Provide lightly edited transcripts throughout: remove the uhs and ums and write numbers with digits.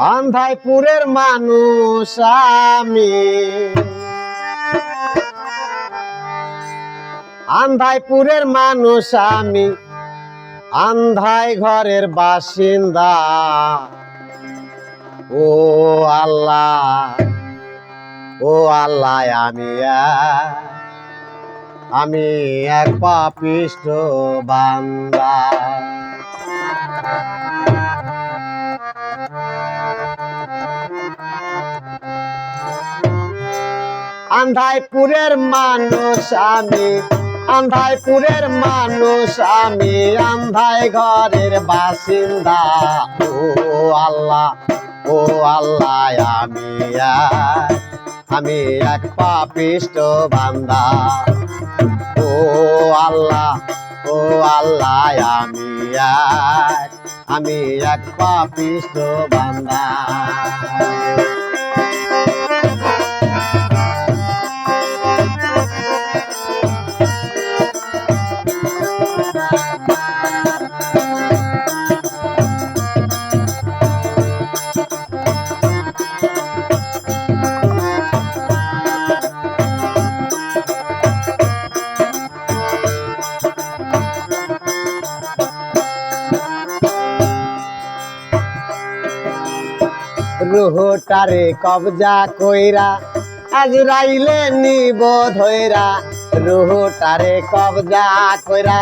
আন্ধাইপুরের মানুষ আমি, আন্ধাইপুরের মানুষ আমি, আন্ধাই ঘরের বাসিন্দা। ও আল্লাহ, ও আল্লাহ, আমি এক পাপিষ্ঠ বান্দা। আন্ধাইপুরের মানুষ আমি, আন্ধাইপুরের মানুষ আমি, আন্ধাই ঘরের বাসিন্দা। ও আল্লাহ, ও আল্লাহ, আমি এক পাপিষ্ঠ বান্দা। ও আল্লাহ, ও আল্লাহ, আমি এক পাপিষ্ঠ বান্দা। রুহটারে কবজা কইরা আজরাইলে নিব ধইরা। রুহটারে কবজা কইরা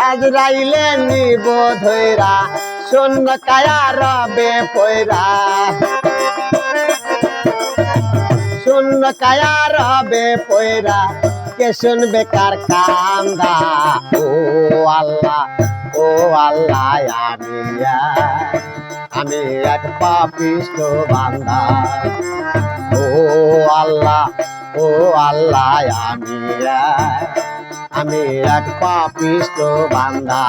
আজরাইলে নিব ধইরা। শূন্য কায়া রবে পয়রা, শূন্য কায়া রবে পয়রা। কে শুনবে কার কান্দা? ও আল্লাহ, ও আল্লাহ, আমি এক পাপিষ্ঠ বান্দা। ও আল্লাহ, ও আল্লাহ, আমি এক পাপিষ্ঠ বান্দা।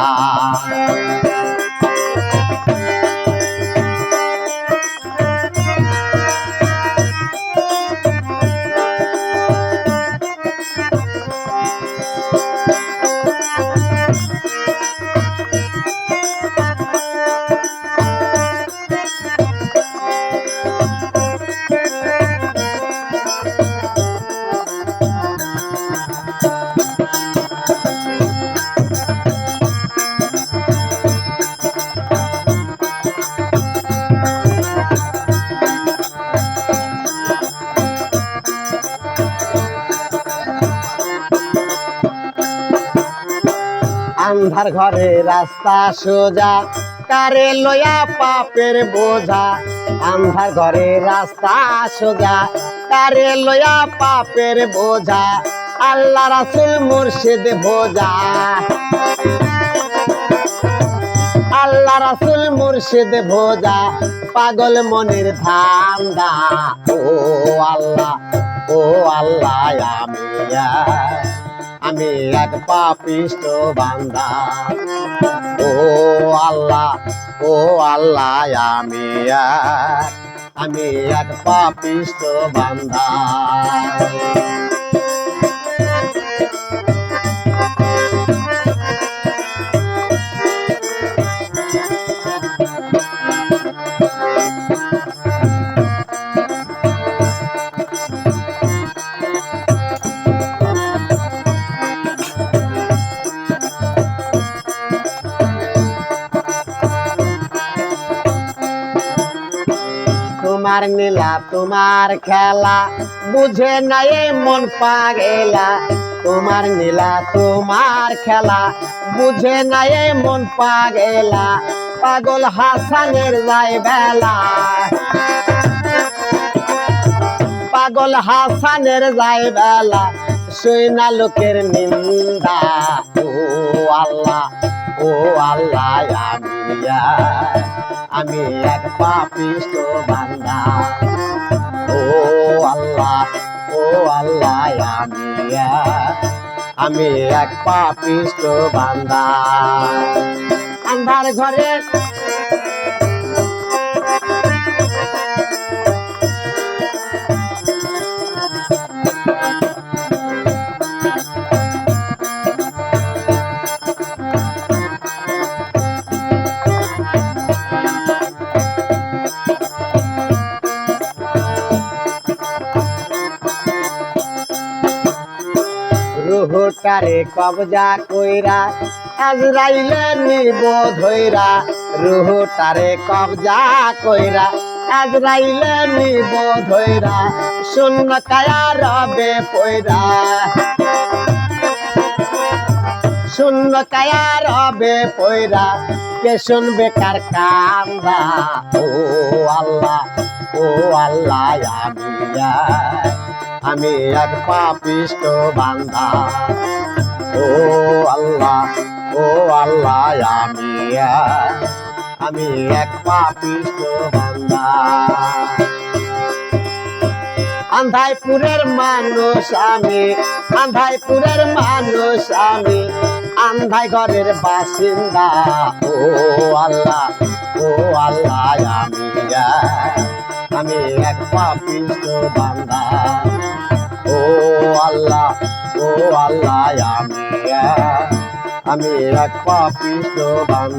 আন্ধার ঘরে রাস্তা সোজা, কারে লয়া পাপের বোঝা। আন্ধার ঘরে রাস্তা সোজা, কারে লয়া পাপের বোঝা। আল্লাহ রাসূল মুর্শিদ ভোজা, আল্লাহ রাসূল মুর্শিদ ভোজা। পাগল মনের ধান্দা। ও আল্লাহ, ও আল্লাহ, আমি এক পাপিষ্ঠ বান্দা। ও আল্লাহ, ও আল্লাহ, আমি এক পাপিষ্ঠ বান্দা। তোমার নীলা তোমার খেলা, বুঝে নাই মন পাগেলা। তোমার নীলা তোমার খেলা, বুঝে নাই মন পাগেলা। পাগল হাসানের যায় বেলা, পাগল হাসানের যায় বেলা। সইনা লোকের নিন্দা। ও আল্লাহ, ও আল্লাহ, আমি এক পাপিষ্ঠ বান্দা। ও আল্লাহ, ও আল্লাহ, আমি এক পাপিষ্ঠ বান্দা। আন্ধার ঘরে রুহটারে কবজা কইরা আজরাইলে নিব ধইরা রুহটারে কবজা কইরা আজরাইলে নিব ধইরা শূন্য কায়া রবে পয়রা শূন্য কায়া রবে পয়রা কে শুনবে কার কান্দা ও আল্লাহ আমি এক পাপিষ্ট বান্দা ও আল্লাহ আমি এক পাপিষ্ট বান্দা আন্ধাইপুরের মানুষ আমি আন্ধাইপুরের মানুষ আমি আন্ধাই ঘরের বাসিন্দা ও আল্লাহ আমি এক পাপিষ্ট বান্দা ও আল্লাহ আমি এক পাপিষ্ট বান্দা।